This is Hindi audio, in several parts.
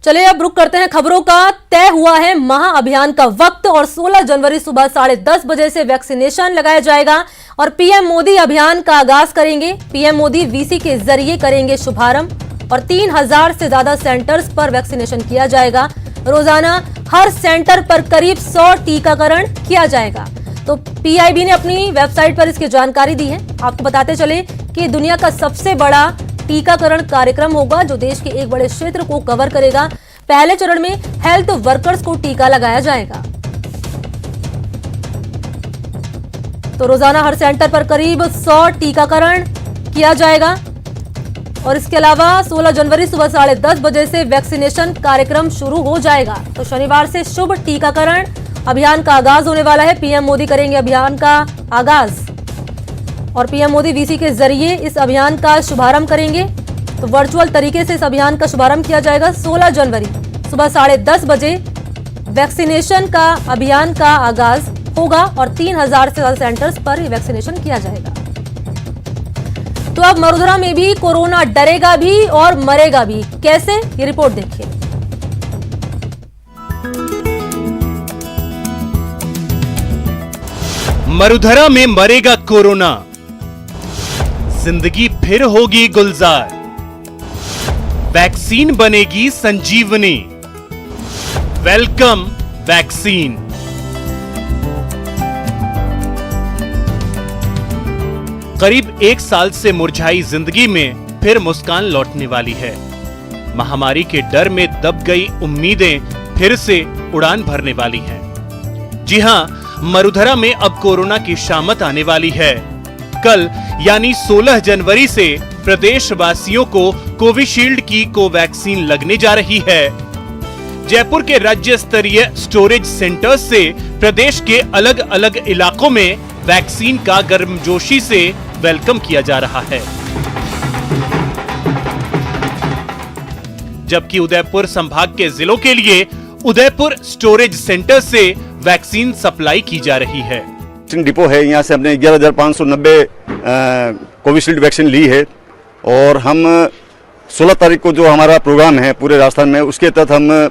चलिए अब रुक करते हैं खबरों का। तय हुआ है महाअभियान का वक्त और 16 जनवरी सुबह 10:30 बजे से वैक्सीनेशन लगाया जाएगा और पीएम मोदी अभियान का आगाज करेंगे। पीएम मोदी वीसी के जरिए करेंगे शुभारंभ और 3000 से ज्यादा सेंटर्स पर वैक्सीनेशन किया जाएगा। रोजाना हर सेंटर पर करीब 100 टीकाकरण किया जाएगा। तो पीआईबी ने अपनी वेबसाइट पर इसकी जानकारी दी है। आपको बताते चले कि दुनिया का सबसे बड़ा टीकाकरण कार्यक्रम होगा जो देश के एक बड़े क्षेत्र को कवर करेगा। पहले चरण में हेल्थ वर्कर्स को टीका लगाया जाएगा। तो रोजाना हर सेंटर पर करीब 100 टीकाकरण किया जाएगा और इसके अलावा 16 जनवरी सुबह 10:30 बजे से वैक्सीनेशन कार्यक्रम शुरू हो जाएगा। तो शनिवार से शुभ टीकाकरण अभियान का आगाज होने वाला है। पीएम मोदी करेंगे अभियान का आगाज और पीएम मोदी वीसी के जरिए इस अभियान का शुभारंभ करेंगे। तो वर्चुअल तरीके से इस अभियान का शुभारंभ किया जाएगा। 16 जनवरी सुबह 10:30 बजे वैक्सीनेशन का अभियान का आगाज होगा और 3000 से ज्यादा सेंटर्स पर वैक्सीनेशन किया जाएगा। तो अब मरुधरा में भी कोरोना डरेगा भी और मरेगा भी, कैसे, ये रिपोर्ट देखिए। मरुधरा में मरेगा कोरोना, जिंदगी फिर होगी गुलजार, वैक्सीन बनेगी संजीवनी, वेलकम वैक्सीन। करीब 1 साल से मुरझाई जिंदगी में फिर मुस्कान लौटने वाली है। महामारी के डर में दब गई उम्मीदें फिर से उड़ान भरने वाली हैं। जी हां, मरुधरा में अब कोरोना की शामत आने वाली है। कल यानी 16 जनवरी से प्रदेशवासियों को कोविशील्ड की कोवैक्सीन लगने जा रही है। जयपुर के राज्य स्तरीय स्टोरेज सेंटर्स से प्रदेश के अलग अलग इलाकों में वैक्सीन का गर्मजोशी से वेलकम किया जा रहा है। जबकि उदयपुर संभाग के जिलों के लिए उदयपुर स्टोरेज सेंटर से वैक्सीन सप्लाई की जा रही है। डिपो है, यहाँ से हमने 11,590 कोविशील्ड वैक्सीन ली है और हम 16 तारीख को जो हमारा प्रोग्राम है पूरे राजस्थान में, उसके तहत हम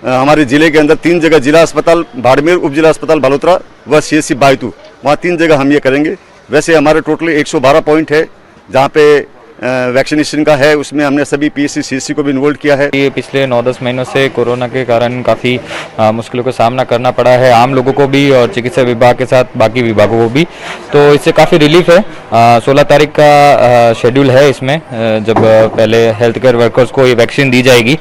हमारे जिले के अंदर 3 जगह जिला अस्पताल बाड़मेर, उप जिला अस्पताल बालोतरा व सीएससी बायतू, वहाँ 3 जगह हम ये करेंगे। वैसे हमारे टोटल 112 पॉइंट है जहाँ पे वैक्सीनेशन का है, उसमें हमने सभी पीएससी सीएससी को भी इन्वॉल्व किया है। ये पिछले 9-10 महीनों से कोरोना के कारण काफ़ी मुश्किलों का सामना करना पड़ा है आम लोगों को भी और चिकित्सा विभाग के साथ बाकी विभागों को भी, तो इससे काफ़ी रिलीफ है। 16 तारीख का शेड्यूल है इसमें, जब पहले हेल्थ केयर वर्कर्स को ये वैक्सीन दी जाएगी।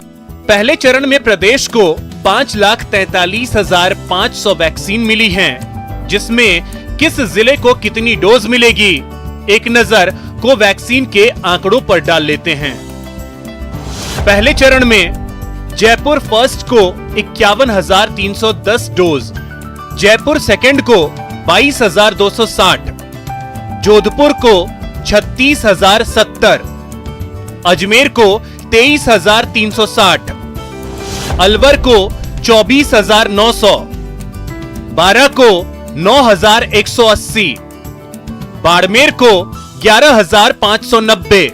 पहले चरण में प्रदेश को 5,43,500 वैक्सीन मिली हैं, जिसमें किस जिले को कितनी डोज मिलेगी, एक नजर कोवैक्सीन के आंकड़ों पर डाल लेते हैं। पहले चरण में जयपुर फर्स्ट को 51,310 डोज, जयपुर सेकंड को 22,260, जोधपुर को 36,070, अजमेर को 23,360, अलवर को 24,900, बारा को 9,180, बाड़मेर को 11,590,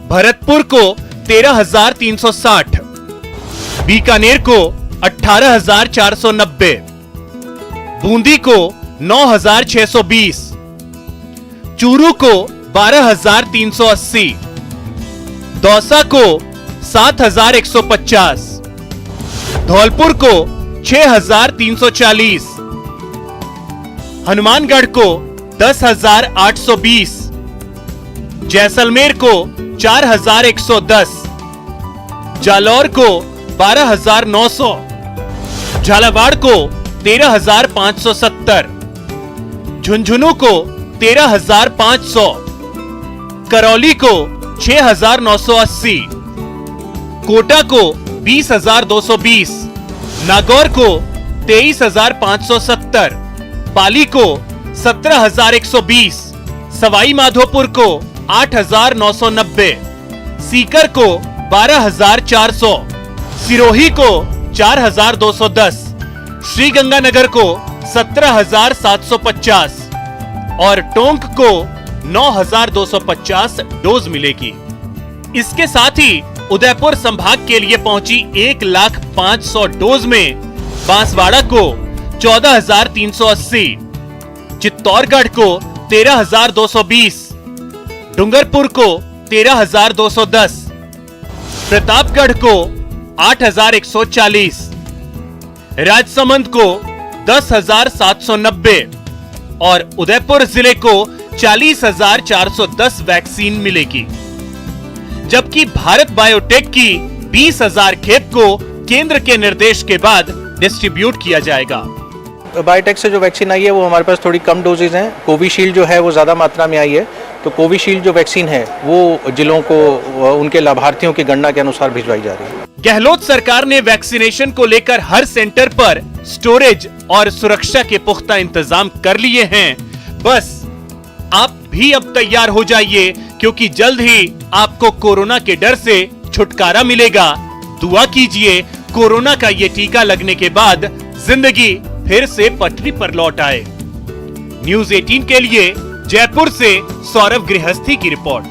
भरतपुर को 13,360, बीकानेर को 18,490, बूंदी को 9,620, चूरू को 12,380, दौसा को 7,150, धौलपुर को 6,340, हनुमानगढ़ को 10,820, जैसलमेर को 4,110, जालौर को 12,900, झालावाड़ को 13,570, झुंझुनू को 13,500, करौली को 6,980, कोटा को 20,220, नागौर को 23,570, पाली को 17,120, सवाई माधोपुर को 8,990, सीकर को 12,400, सिरोही को 4,210, श्रीगंगानगर को 17,750 और टोंक को 9,250 डोज मिलेगी। इसके साथ ही उदयपुर संभाग के लिए पहुंची 1,05,100 डोज में बांसवाड़ा को 14,380, चित्तौड़गढ़ को 13,220, डूंगरपुर को 13,210, प्रतापगढ़ को 8,140, राजसमंद को 10,790 और उदयपुर जिले को 40,410 वैक्सीन मिलेगी, जबकि भारत बायोटेक की 20,000 खेप को केंद्र के निर्देश के बाद डिस्ट्रीब्यूट किया जाएगा। बायोटेक से जो वैक्सीन आई है वो हमारे पास थोड़ी कम डोजेज हैं। कोविशील्ड जो है वो ज़्यादा मात्रा में आई है, तो कोविशील्ड जो वैक्सीन है वो जिलों को उनके लाभार्थियों की गणना के अनुसार भिजवाई जा रही है। गहलोत सरकार ने वैक्सीनेशन को लेकर हर सेंटर पर स्टोरेज और सुरक्षा के पुख्ता इंतजाम कर लिए हैं। बस आप भी अब तैयार हो जाइए, क्योंकि जल्द ही आपको कोरोना के डर से छुटकारा मिलेगा। दुआ कीजिए कोरोना का ये टीका लगने के बाद जिंदगी फिर से पटरी पर लौट आए। न्यूज़ 18 के लिए जयपुर से सौरभ गृहस्थी की रिपोर्ट।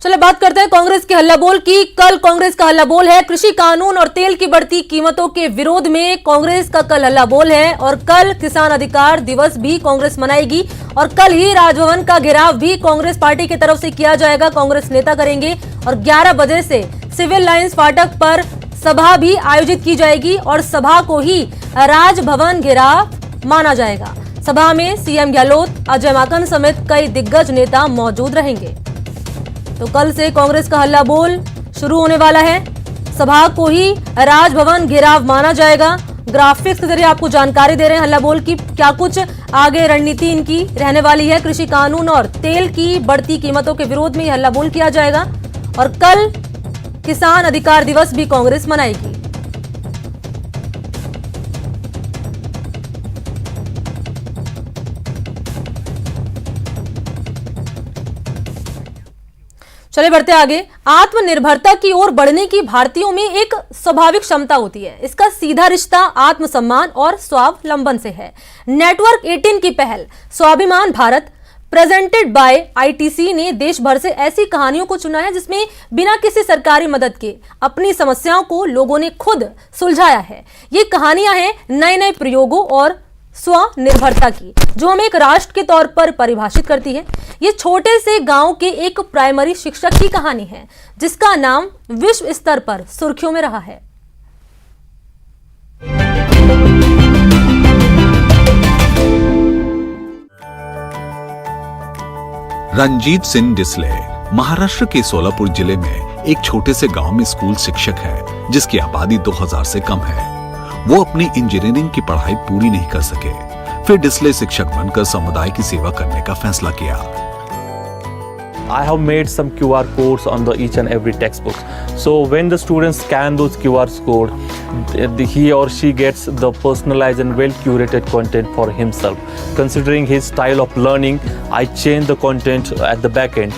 चलिए बात करते हैं कांग्रेस के हल्लाबोल की। कल कांग्रेस का हल्लाबोल है कृषि कानून और तेल की बढ़ती कीमतों के विरोध में। कांग्रेस का कल हल्लाबोल है और कल किसान अधिकार दिवस भी कांग्रेस मनाएगी और कल ही राजभवन का घेराव भी कांग्रेस पार्टी की तरफ से किया जाएगा। कांग्रेस नेता करेंगे और 11 बजे से सिविल लाइंस फाटक पर सभा भी आयोजित की जाएगी और सभा को ही राजभवन घेराव माना जाएगा। सभा में सीएम गहलोत, अजय माकन समेत कई दिग्गज नेता मौजूद रहेंगे। तो कल से कांग्रेस का हल्ला बोल शुरू होने वाला है। सभा को ही राजभवन घेराव माना जाएगा। ग्राफिक्स के जरिए आपको जानकारी दे रहे हैं हल्ला बोल की क्या कुछ आगे रणनीति इनकी रहने वाली है। कृषि कानून और तेल की बढ़ती कीमतों के विरोध में हल्ला बोल किया जाएगा और कल किसान अधिकार दिवस भी कांग्रेस मनाएगी। चलिए बढ़ते आगे। आत्मनिर्भरता की ओर बढ़ने की भारतीयों में एक स्वाभाविक क्षमता होती है। इसका सीधा रिश्ता आत्मसम्मान और स्वावलंबन से है। नेटवर्क 18 की पहल स्वाभिमान भारत प्रेजेंटेड बाय आईटीसी ने देश भर से ऐसी कहानियों को चुना है जिसमें बिना किसी सरकारी मदद के अपनी समस्याओं को लोगों ने खुद सुलझाया है। ये कहानियां हैं नए नए प्रयोगों और स्वनिर्भरता की, जो हमें एक राष्ट्र के तौर पर परिभाषित करती है। ये छोटे से गांव के एक प्राइमरी शिक्षक की कहानी है जिसका नाम विश्व स्तर पर सुर्खियों में रहा है। रंजीत सिंह डिसले महाराष्ट्र के सोलापुर जिले में एक छोटे से गांव में स्कूल शिक्षक है जिसकी आबादी 2000 से कम है। वो अपनी इंजीनियरिंग की पढ़ाई पूरी नहीं कर सके, फिर डिसले शिक्षक बनकर समुदाय की सेवा करने का फैसला किया। I have made some QR codes on each and every textbook. So when the students scan those QR codes, he or she gets the personalized and well curated content for himself. Considering his style of learning, I change the content at the back end.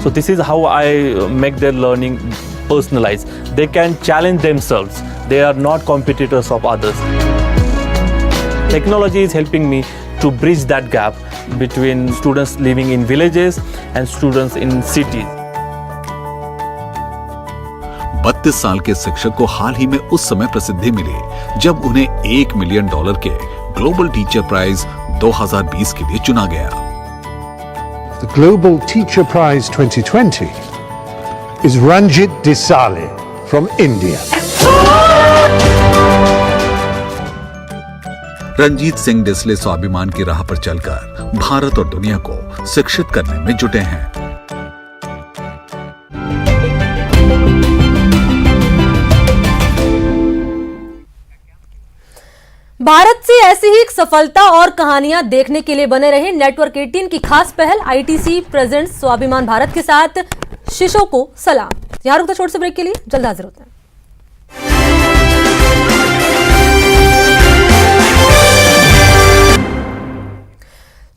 So this is how I make their learning personalized. They can challenge themselves. They are not competitors of others. Technology is helping me to bridge that gap between students living in villages and students in cities. 32 साल के शिक्षक को हाल ही में उस समय प्रसिद्धि मिली जब उन्हें $1 मिलियन के ग्लोबल टीचर प्राइज 2020 के लिए चुना गया। The Global Teacher Prize 2020 is Ranjit Desale from India. Ranjit Singh Disale स्वाभिमान की राह पर चलकर भारत और दुनिया को शिक्षित करने में जुटे हैं। भारत से ऐसी ही एक सफलता और कहानियां देखने के लिए बने रहे नेटवर्क 18 की खास पहल आईटीसी प्रेजेंट स्वाभिमान भारत के साथ शिशु को सलाम। यहां रुकता छोटे से ब्रेक के लिए, जल्द हाजिर होते हैं।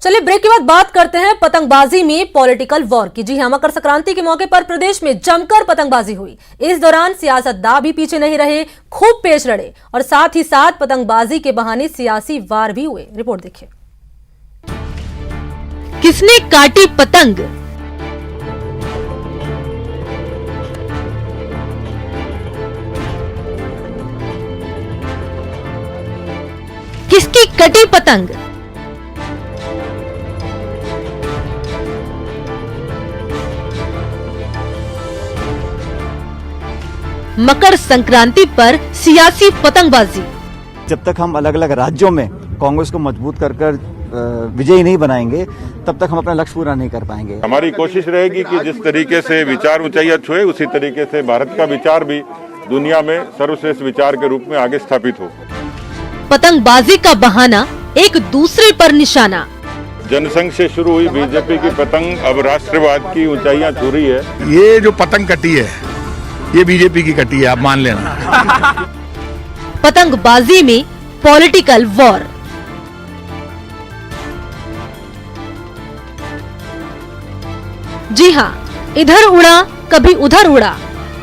चलिए ब्रेक के बाद बात करते हैं पतंगबाजी में पॉलिटिकल वॉर की। जी हां, मकर संक्रांति के मौके पर प्रदेश में जमकर पतंगबाजी हुई। इस दौरान सियासतदान भी पीछे नहीं रहे, खूब पेश लड़े और साथ ही साथ पतंगबाजी के बहाने सियासी वार भी हुए। रिपोर्ट देखिए। किसने काटी पतंग, किसकी कटी पतंग? मकर संक्रांति पर सियासी पतंगबाजी। जब तक हम अलग अलग राज्यों में कांग्रेस को मजबूत कर विजयी नहीं बनाएंगे तब तक हम अपना लक्ष्य पूरा नहीं कर पाएंगे। हमारी कोशिश रहेगी कि जिस तरीके से विचार ऊंचाइयां छुए उसी तरीके से भारत का विचार भी दुनिया में सर्वश्रेष्ठ विचार के रूप में आगे स्थापित हो। पतंगबाजी का बहाना, एक दूसरे पर निशाना। जनसंघ से शुरू हुई बीजेपी की पतंग अब राष्ट्रवाद की ऊंचाइयां छू रही है। ये जो पतंग कटी है ये बीजेपी की कटी है, आप मान लेना। पतंगबाजी में पॉलिटिकल वॉर। जी हाँ, इधर उड़ा कभी उधर उड़ा,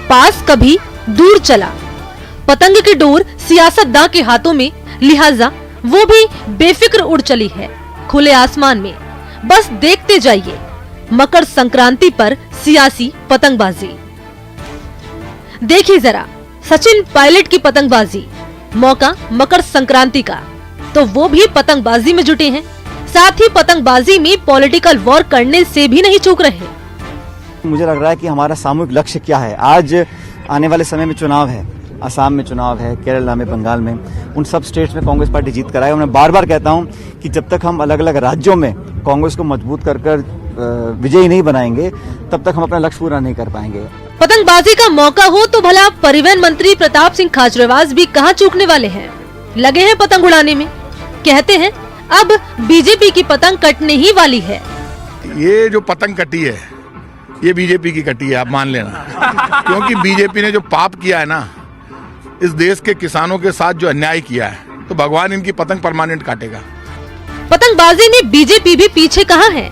पास कभी दूर चला। पतंग की डोर सियासतदां के हाथों में, लिहाजा वो भी बेफिक्र उड़ चली है खुले आसमान में। बस देखते जाइए मकर संक्रांति पर सियासी पतंगबाजी। देखिए जरा, सचिन पायलट की पतंगबाजी, मौका मकर संक्रांति का, तो वो भी पतंगबाजी में जुटे हैं। साथ ही पतंगबाजी में पॉलिटिकल वॉर करने से भी नहीं चूक रहे। मुझे लग रहा है कि हमारा सामूहिक लक्ष्य क्या है। आज आने वाले समय में चुनाव है, असम में चुनाव है, केरला में, बंगाल में, उन सब स्टेट्स में कांग्रेस पार्टी जीत कर आए। मैं बार बार कहता हूं कि जब तक हम अलग अलग राज्यों में कांग्रेस को मजबूत कर विजयी नहीं बनाएंगे तब तक हम अपना लक्ष्य पूरा नहीं कर पाएंगे। पतंगबाजी का मौका हो तो भला परिवहन मंत्री प्रताप सिंह खाचरियावास भी कहां चूकने वाले हैं। लगे हैं पतंग उड़ाने में। कहते हैं अब बीजेपी की पतंग कटने ही वाली है। ये जो पतंग कटी है ये बीजेपी की कटी है, आप मान लेना। क्योंकि बीजेपी ने जो पाप किया है ना, इस देश के किसानों के साथ जो अन्याय किया है, तो भगवान इनकी पतंग परमानेंट काटेगा। पतंगबाजी में बीजेपी भी पीछे कहां है,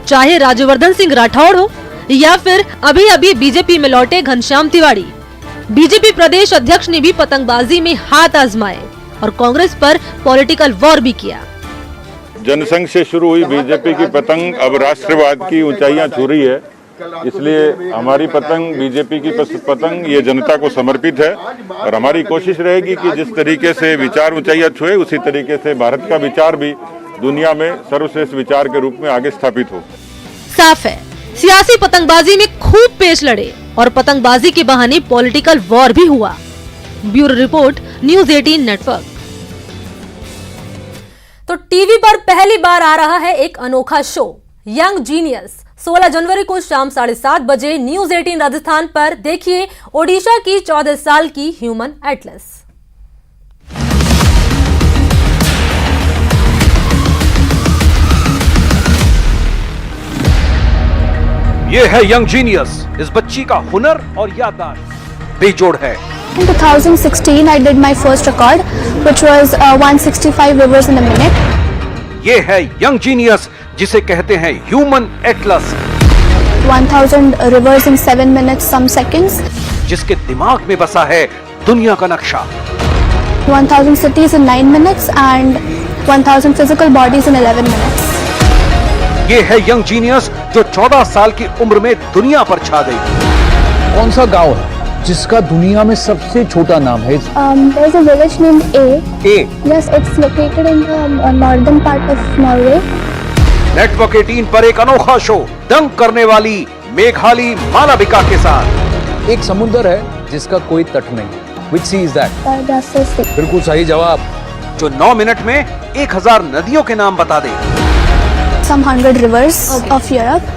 चाहे राज्यवर्धन सिंह राठौड़ हो या फिर अभी अभी बीजेपी में लौटे घनश्याम तिवारी। बीजेपी प्रदेश अध्यक्ष ने भी पतंगबाजी में हाथ आजमाए और कांग्रेस पर पॉलिटिकल वॉर भी किया। जनसंघ से शुरू हुई बीजेपी की पतंग अब राष्ट्रवाद की ऊंचाइयां छू रही है। इसलिए हमारी पतंग, बीजेपी की पतंग, ये जनता को समर्पित है और हमारी कोशिश रहेगी कि जिस तरीके से विचार ऊंचाइयां छुए उसी तरीके से भारत का विचार भी दुनिया में सर्वश्रेष्ठ विचार के रूप में आगे स्थापित हो। साफ है, सियासी पतंगबाजी में खूब पेच लड़े और पतंगबाजी के बहाने पॉलिटिकल वॉर भी हुआ। Bureau report, news 18 network. तो टीवी पर पहली बार आ रहा है एक अनोखा शो, यंग जीनियस। 16 जनवरी को शाम 7:30 बजे न्यूज 18 राजस्थान पर देखिए ओडिशा की 14 साल की ह्यूमन एटलस। ये है यंग जीनियस। इस बच्ची का हुनर और याददाश्त बेजोड़ है। In 2016, I did my first record, which was 165 rivers in a minute. ये है यंग जीनियस, जिसे कहते हैं human Atlas. 1000 rivers in 7 minutes some seconds. जिसके दिमाग में बसा है दुनिया का नक्शा। 1000 cities in 9 minutes and 1000 physical bodies in 11 minutes. ये है यंग जीनियस जो 14 साल की उम्र में दुनिया पर छा गई। कौन सा गांव है जिसका दुनिया में सबसे छोटा नाम है? There's a village named A. A. Yes, it's located in the northern part of Norway. Network 18 पर एक अनोखा शो, दंग करने वाली मेघाली मालविका के साथ। एक समुद्र है जिसका कोई तट नहीं। Which sea is that? That's the sea. बिल्कुल सही जवाब। जो 9 मिनट में 1000 नदियों के नाम बता दे। Some 100 rivers of Europe.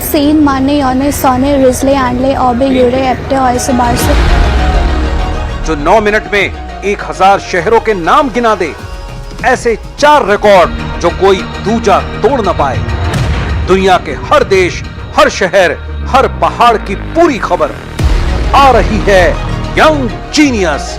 Seine, Marne, Yonne, Saône, Risle, Andle, Aube, Eure, Epte, Oise, Barse. जो 9 मिनट में 1000 शहरों के नाम गिना दे। ऐसे 4 रिकॉर्ड जो कोई दूजा तोड़ न पाए। दुनिया के हर देश, हर शहर, हर पहाड़ की पूरी खबर। आ रही है यंग जीनियस।